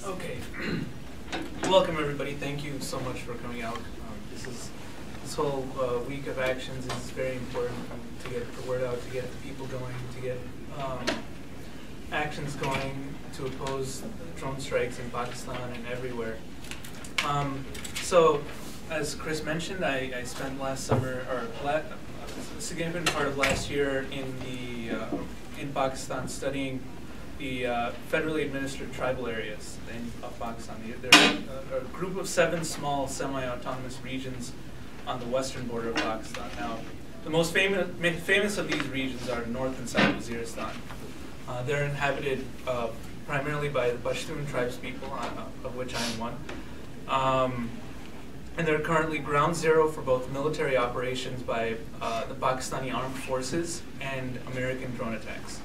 Okay. Welcome everybody. Thank you so much for coming out. This whole week of actions is very important to get the word out, to get people going, to get actions going to oppose drone strikes in Pakistan and everywhere. So, as Chris mentioned, I spent last summer, or a significant part of last year in Pakistan studying the federally administered tribal areas of Pakistan. They're a group of 7 small semi-autonomous regions on the western border of Pakistan. Now, the most famous of these regions are North and South Waziristan. They're inhabited primarily by the Pashtun tribes people, of which I am one. And they're currently ground zero for both military operations by the Pakistani armed forces and American drone attacks.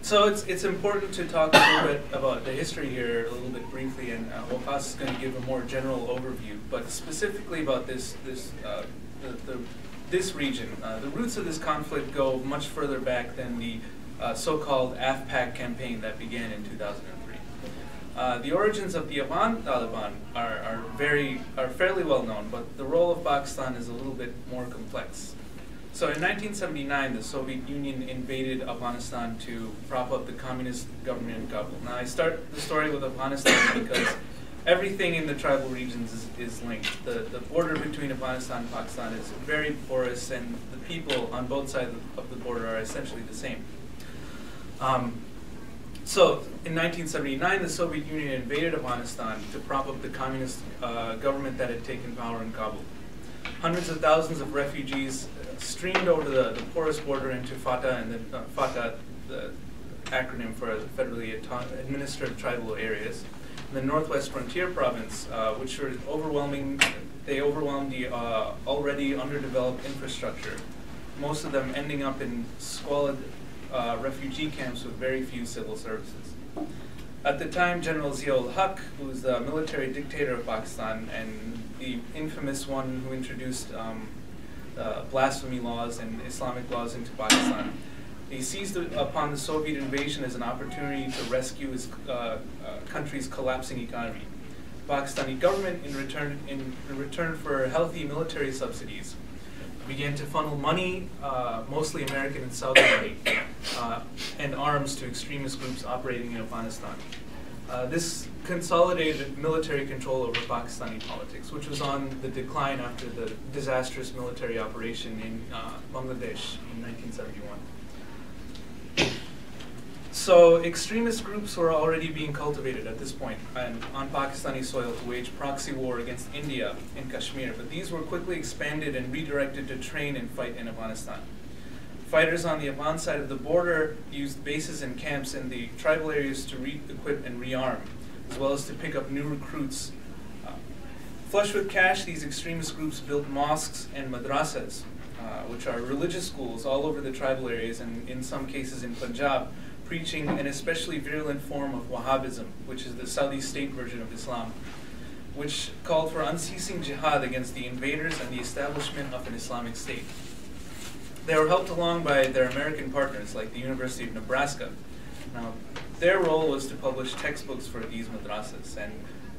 So it's important to talk a little bit about the history here a little bit briefly, and Waqas is going to give a more general overview, but specifically about this region. The roots of this conflict go much further back than the so-called AFPAC campaign that began in 2003. The origins of the Afghan Taliban are fairly well known, but the role of Pakistan is a little bit more complex. So in 1979, the Soviet Union invaded Afghanistan to prop up the communist government in Kabul. Now I start the story with Afghanistan because everything in the tribal regions is linked. The border between Afghanistan and Pakistan is very porous, and the people on both sides of the border are essentially the same. So in 1979, the Soviet Union invaded Afghanistan to prop up the communist government that had taken power in Kabul. Hundreds of thousands of refugees streamed over the porous border into FATA, and FATA, the acronym for federally administered tribal areas, in the Northwest Frontier Province, which were overwhelmed the already underdeveloped infrastructure, most of them ending up in squalid refugee camps with very few civil services. At the time, General Zia-ul-Haq, who was the military dictator of Pakistan and the infamous one who introduced blasphemy laws and Islamic laws into Pakistan, he seized upon the Soviet invasion as an opportunity to rescue his country's collapsing economy. The Pakistani government, in return for healthy military subsidies, began to funnel money, mostly American and Saudi money, and arms to extremist groups operating in Afghanistan. This consolidated military control over Pakistani politics, which was on the decline after the disastrous military operation in Bangladesh in 1971. So extremist groups were already being cultivated at this point on Pakistani soil to wage proxy war against India in Kashmir, but these were quickly expanded and redirected to train and fight in Afghanistan. Fighters on the Afghan side of the border used bases and camps in the tribal areas to re-equip and rearm, as well as to pick up new recruits. Flush with cash, these extremist groups built mosques and madrasas, which are religious schools all over the tribal areas, and in some cases in Punjab, preaching an especially virulent form of Wahhabism, which is the Saudi state version of Islam, which called for unceasing jihad against the invaders and the establishment of an Islamic state. They were helped along by their American partners, like the University of Nebraska. Now, their role was to publish textbooks for these madrasas, and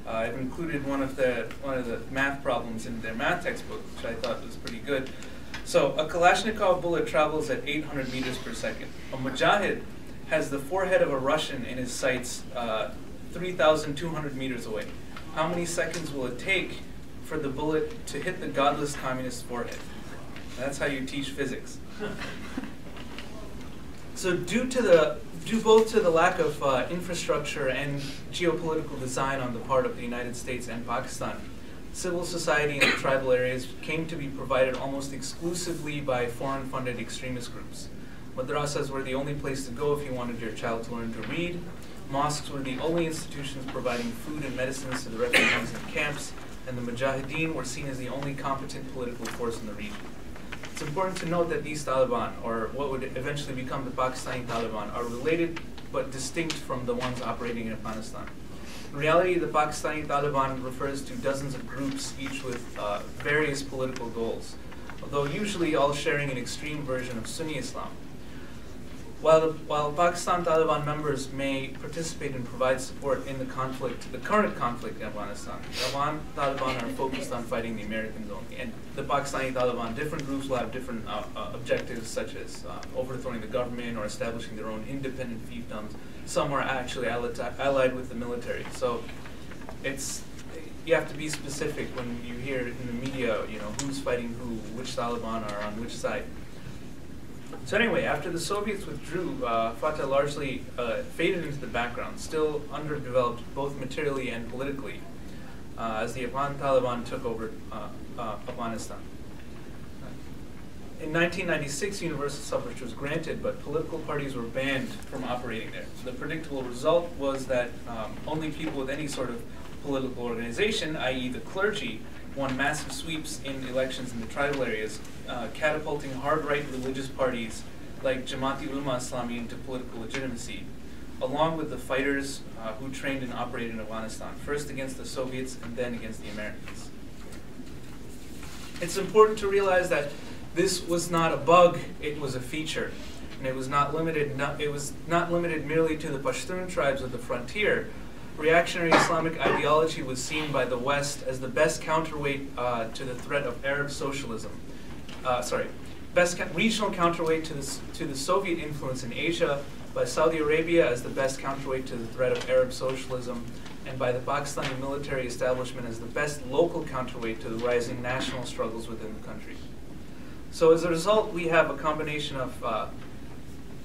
I've included one of the math problems in their math textbook, which I thought was pretty good. So, a Kalashnikov bullet travels at 800 meters per second. A Mujahid has the forehead of a Russian in his sights 3,200 meters away. How many seconds will it take for the bullet to hit the godless communist forehead? That's how you teach physics. So due both to the lack of infrastructure and geopolitical design on the part of the United States and Pakistan, civil society in the tribal areas came to be provided almost exclusively by foreign-funded extremist groups. Madrasas were the only place to go if you wanted your child to learn to read. Mosques were the only institutions providing food and medicines to the refugees in camps, and the Mujahideen were seen as the only competent political force in the region. It's important to note that these Taliban, or what would eventually become the Pakistani Taliban, are related but distinct from the ones operating in Afghanistan. In reality, the Pakistani Taliban refers to dozens of groups, each with various political goals, although usually all sharing an extreme version of Sunni Islam. While Pakistan Taliban members may participate and provide support in the current conflict in Afghanistan, Taliban are focused on fighting the Americans only. And the Pakistani Taliban, different groups will have different objectives, such as overthrowing the government or establishing their own independent fiefdoms. Some are actually allied with the military. So you have to be specific when you hear in the media, who's fighting who, which Taliban are on which side. So anyway, after the Soviets withdrew, Fatah largely faded into the background, still underdeveloped both materially and politically, as the Afghan Taliban took over Afghanistan. In 1996, universal suffrage was granted, but political parties were banned from operating there. The predictable result was that only people with any sort of political organization, i.e. the clergy, won massive sweeps in elections in the tribal areas, catapulting hard-right religious parties like Jamaat-e-Ulama Islami into political legitimacy, along with the fighters who trained and operated in Afghanistan, first against the Soviets and then against the Americans. It's important to realize that this was not a bug, it was a feature. And it was not limited merely to the Pashtun tribes of the frontier. Reactionary Islamic ideology was seen by the West as the best counterweight to the threat of Arab socialism. Regional counterweight to the Soviet influence in Asia, by Saudi Arabia as the best counterweight to the threat of Arab socialism, and by the Pakistani military establishment as the best local counterweight to the rising national struggles within the country. So as a result, we have a combination of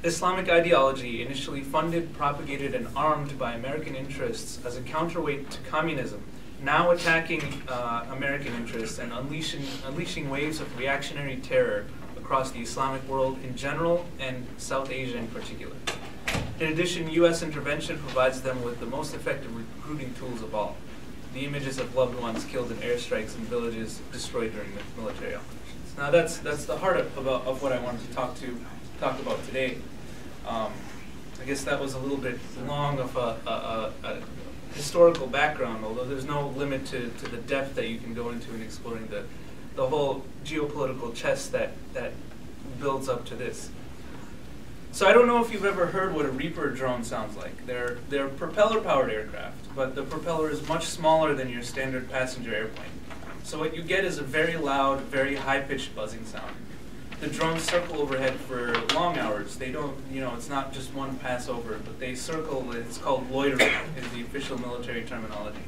Islamic ideology, initially funded, propagated, and armed by American interests as a counterweight to communism, now attacking American interests and unleashing waves of reactionary terror across the Islamic world in general and South Asia in particular. In addition, U.S. intervention provides them with the most effective recruiting tools of all: the images of loved ones killed in airstrikes and villages destroyed during the military operations. Now that's the heart of what I wanted to talk about today. I guess that was a little bit long of a historical background, although there's no limit to the depth that you can go into in exploring the whole geopolitical chess that builds up to this. So I don't know if you've ever heard what a Reaper drone sounds like. They're propeller-powered aircraft, but the propeller is much smaller than your standard passenger airplane. So what you get is a very loud, very high-pitched buzzing sound. The drones circle overhead for long hours. They don't, it's not just one pass over, but they circle. It's called loitering, is the official military terminology.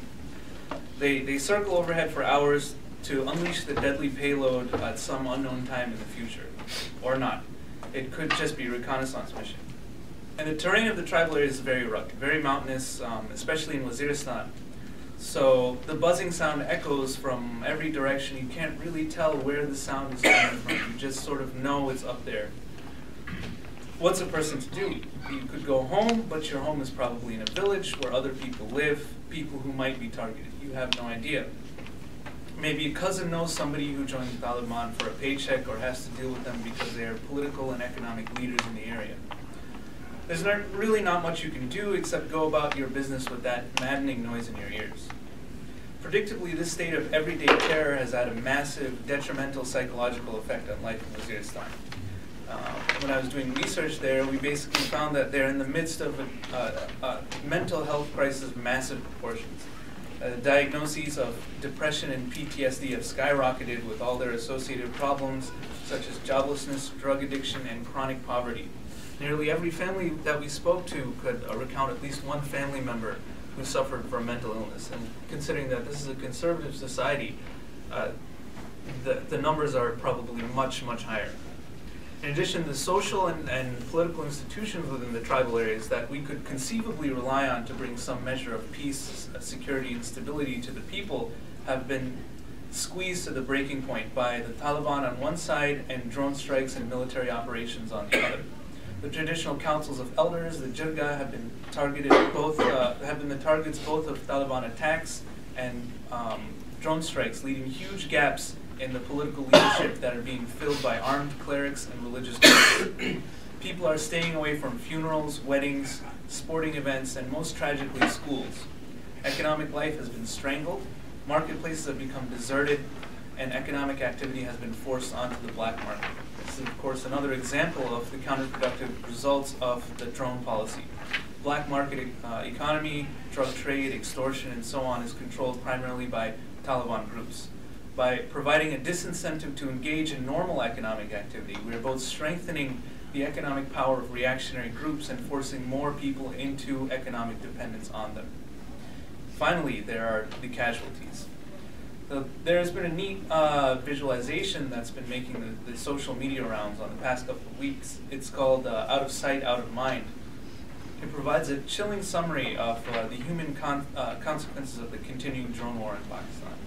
They circle overhead for hours to unleash the deadly payload at some unknown time in the future, or not. It could just be a reconnaissance mission. And the terrain of the tribal area is very rugged, very mountainous, especially in Waziristan. So the buzzing sound echoes from every direction. You can't really tell where the sound is coming from. You just sort of know it's up there. What's a person to do? You could go home, but your home is probably in a village where other people live, people who might be targeted. You have no idea. Maybe a cousin knows somebody who joined the Taliban for a paycheck or has to deal with them because they are political and economic leaders in the area. There's really not much you can do except go about your business with that maddening noise in your ears. Predictably, this state of everyday terror has had a massive detrimental psychological effect on life in Waziristan. When I was doing research there, we basically found that they're in the midst of a mental health crisis of massive proportions. Diagnoses of depression and PTSD have skyrocketed with all their associated problems, such as joblessness, drug addiction, and chronic poverty. Nearly every family that we spoke to could recount at least one family member who suffered from mental illness. And considering that this is a conservative society, the numbers are probably much, much higher. In addition, the social and political institutions within the tribal areas that we could conceivably rely on to bring some measure of peace, security, and stability to the people have been squeezed to the breaking point by the Taliban on one side and drone strikes and military operations on the other. The traditional councils of elders, the jirga, have been targeted have been the targets both of Taliban attacks and drone strikes, leaving huge gaps in the political leadership that are being filled by armed clerics and religious groups. People are staying away from funerals, weddings, sporting events, and most tragically, schools. Economic life has been strangled, marketplaces have become deserted, and economic activity has been forced onto the black market. This is, of course, another example of the counterproductive results of the drone policy. Black market economy, drug trade, extortion, and so on is controlled primarily by Taliban groups. By providing a disincentive to engage in normal economic activity, we are both strengthening the economic power of reactionary groups and forcing more people into economic dependence on them. Finally, there are the casualties. There has been a neat visualization that's been making the social media rounds on the past couple of weeks. It's called Out of Sight, Out of Mind. It provides a chilling summary of the human consequences of the continuing drone war in Pakistan.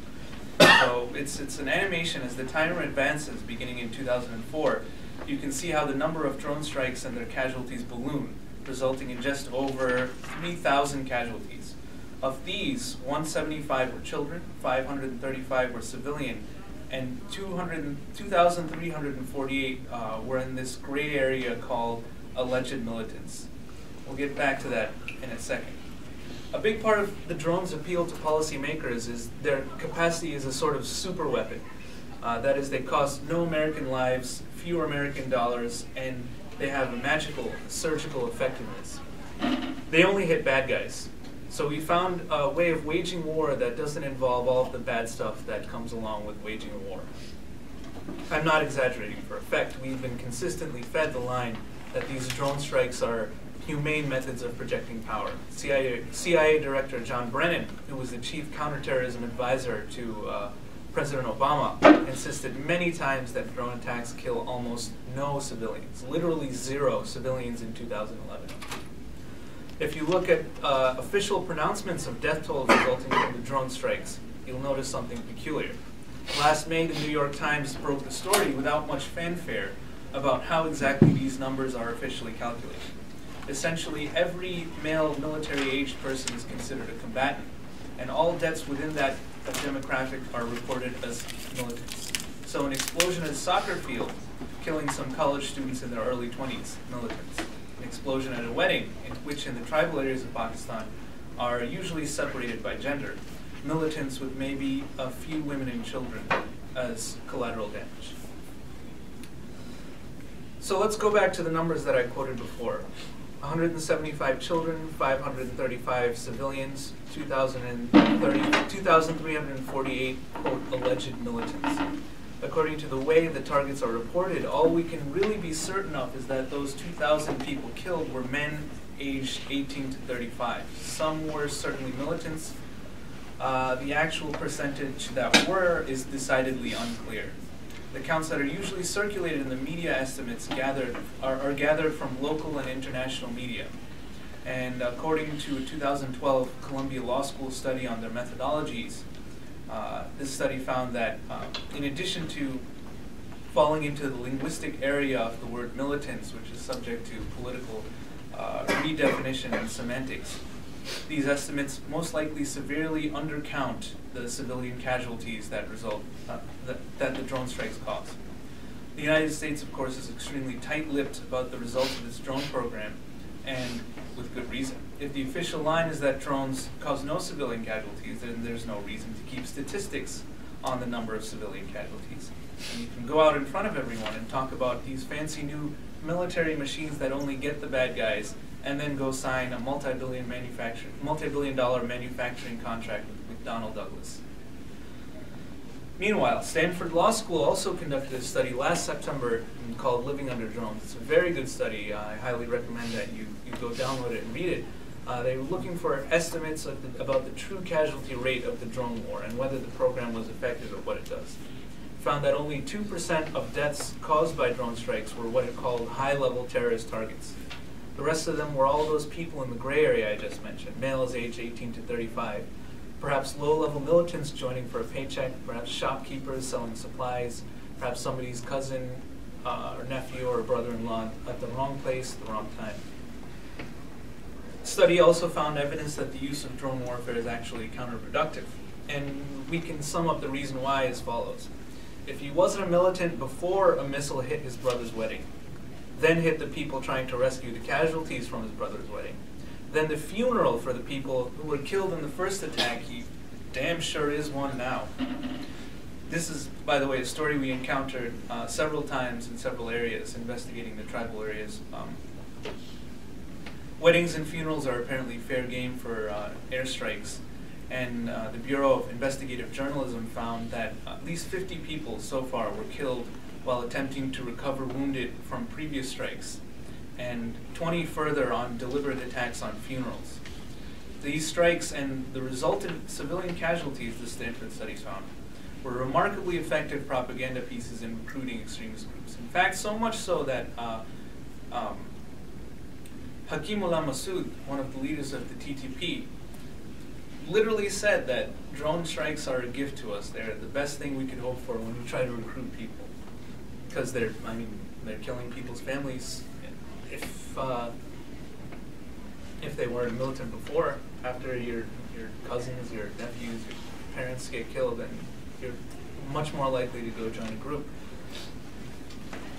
So it's an animation as the timer advances, beginning in 2004. You can see how the number of drone strikes and their casualties balloon, resulting in just over 3,000 casualties. Of these, 175 were children, 535 were civilian, and 2,348 were in this gray area called alleged militants. We'll get back to that in a second. A big part of the drone's appeal to policymakers is their capacity as a sort of super weapon. That is, they cost no American lives, fewer American dollars, and they have a magical surgical effectiveness. They only hit bad guys. So we found a way of waging war that doesn't involve all of the bad stuff that comes along with waging a war. I'm not exaggerating for effect. We've been consistently fed the line that these drone strikes are humane methods of projecting power. CIA Director John Brennan, who was the chief counterterrorism advisor to President Obama, insisted many times that drone attacks kill almost no civilians, literally 0 civilians in 2011. If you look at official pronouncements of death tolls resulting from the drone strikes, you'll notice something peculiar. Last May, the New York Times broke the story without much fanfare about how exactly these numbers are officially calculated. Essentially, every male military-aged person is considered a combatant, and all deaths within that demographic are reported as militants. So an explosion at a soccer field, killing some college students in their early 20s, militants. An explosion at a wedding, which in the tribal areas of Pakistan are usually separated by gender, militants with maybe a few women and children as collateral damage. So let's go back to the numbers that I quoted before. 175 children, 535 civilians, 2,348, quote, alleged militants. According to the way the targets are reported, all we can really be certain of is that those 2,000 people killed were men aged 18 to 35. Some were certainly militants. The actual percentage that were is decidedly unclear. The counts that are usually circulated in the media estimates are gathered from local and international media. And according to a 2012 Columbia Law School study on their methodologies, this study found that in addition to falling into the linguistic area of the word militants, which is subject to political redefinition and semantics, these estimates most likely severely undercount the civilian casualties that that the drone strikes cause. The United States, of course, is extremely tight-lipped about the results of its drone program, and with good reason. If the official line is that drones cause no civilian casualties, then there's no reason to keep statistics on the number of civilian casualties. And you can go out in front of everyone and talk about these fancy new military machines that only get the bad guys, and then go sign a multi-billion-dollar manufacturing contract with McDonnell Douglas. Meanwhile, Stanford Law School also conducted a study last September called Living Under Drones. It's a very good study. I highly recommend that you go download it and read it. They were looking for estimates about the true casualty rate of the drone war and whether the program was effective at what it does. Found that only 2% of deaths caused by drone strikes were what it called high-level terrorist targets. The rest of them were all those people in the gray area I just mentioned, males aged 18 to 35. Perhaps low-level militants joining for a paycheck, perhaps shopkeepers selling supplies, perhaps somebody's cousin or nephew or brother-in-law at the wrong place at the wrong time. The study also found evidence that the use of drone warfare is actually counterproductive. And we can sum up the reason why as follows. If he wasn't a militant before a missile hit his brother's wedding, then hit the people trying to rescue the casualties from his brother's wedding, then the funeral for the people who were killed in the first attack, he damn sure is one now. This is, by the way, a story we encountered several times in several areas, investigating the tribal areas. Weddings and funerals are apparently fair game for airstrikes, and the Bureau of Investigative Journalism found that at least 50 people so far were killed while attempting to recover wounded from previous strikes, and 20 further on deliberate attacks on funerals. These strikes and the resultant civilian casualties, the Stanford studies found, were remarkably effective propaganda pieces in recruiting extremist groups. In fact, so much so that Hakimullah Masood, one of the leaders of the TTP, literally said that drone strikes are a gift to us. They're the best thing we could hope for when we try to recruit people, because they're killing people's families. If they weren't militant before, after your cousins, your nephews, your parents get killed, then you're much more likely to go join a group.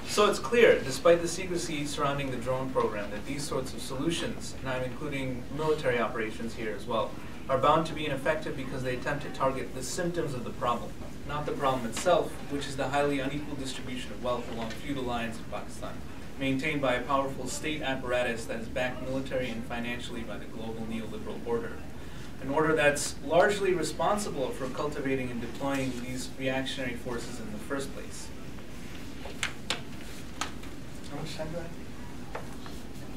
So it's clear, despite the secrecy surrounding the drone program, that these sorts of solutions, and I'm including military operations here as well, are bound to be ineffective because they attempt to target the symptoms of the problem, not the problem itself, which is the highly unequal distribution of wealth along feudal lines in Pakistan, maintained by a powerful state apparatus that is backed military and financially by the global neoliberal order. An order that's largely responsible for cultivating and deploying these reactionary forces in the first place. How much time do I have?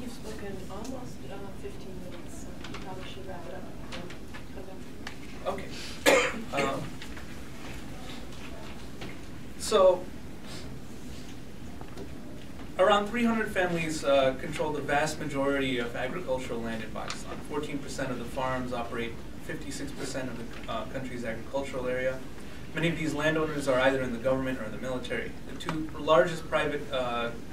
You've spoken almost 15 minutes, so you probably should wrap it up. Okay. So, around 300 families control the vast majority of agricultural land in Pakistan. 14% of the farms operate 56% of the country's agricultural area. Many of these landowners are either in the government or the military. The two largest private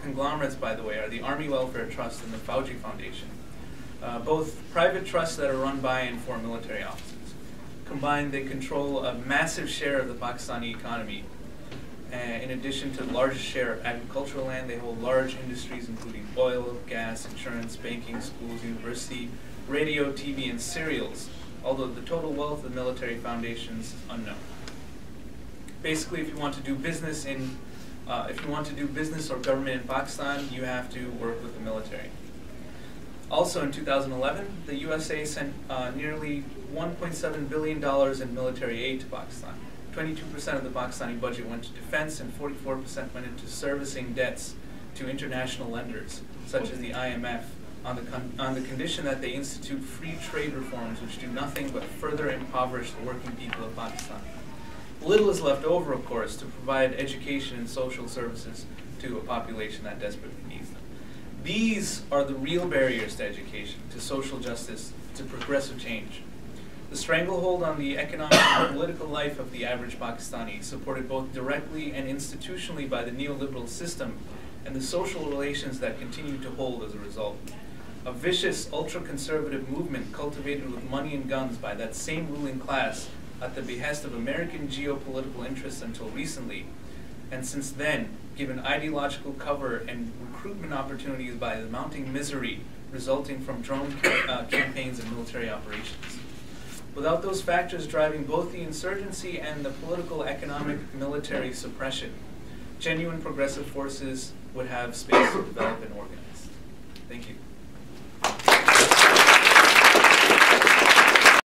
conglomerates, by the way, are the Army Welfare Trust and the Fauji Foundation. Both private trusts that are run by and for military officers. Combined, they control a massive share of the Pakistani economy. In addition to the largest share of agricultural land, they hold large industries including oil, gas, insurance, banking, schools, university, radio, TV, and cereals, although the total wealth of the military foundations is unknown. Basically, if you want to do business or government in Pakistan, you have to work with the military. Also in 2011, the USA sent nearly $1.7 billion in military aid to Pakistan. 22% of the Pakistani budget went to defense and 44% went into servicing debts to international lenders, such as the IMF, on the condition that they institute free trade reforms which do nothing but further impoverish the working people of Pakistan. Little is left over, of course, to provide education and social services to a population that desperately needs them. These are the real barriers to education, to social justice, to progressive change. The stranglehold on the economic and political life of the average Pakistani, supported both directly and institutionally by the neoliberal system, and the social relations that continue to hold as a result. A vicious, ultra-conservative movement cultivated with money and guns by that same ruling class at the behest of American geopolitical interests until recently, and since then, given ideological cover and recruitment opportunities by the mounting misery resulting from drone campaigns and military operations. Without those factors driving both the insurgency and the political, economic, military suppression, genuine progressive forces would have space to develop and organize. Thank you.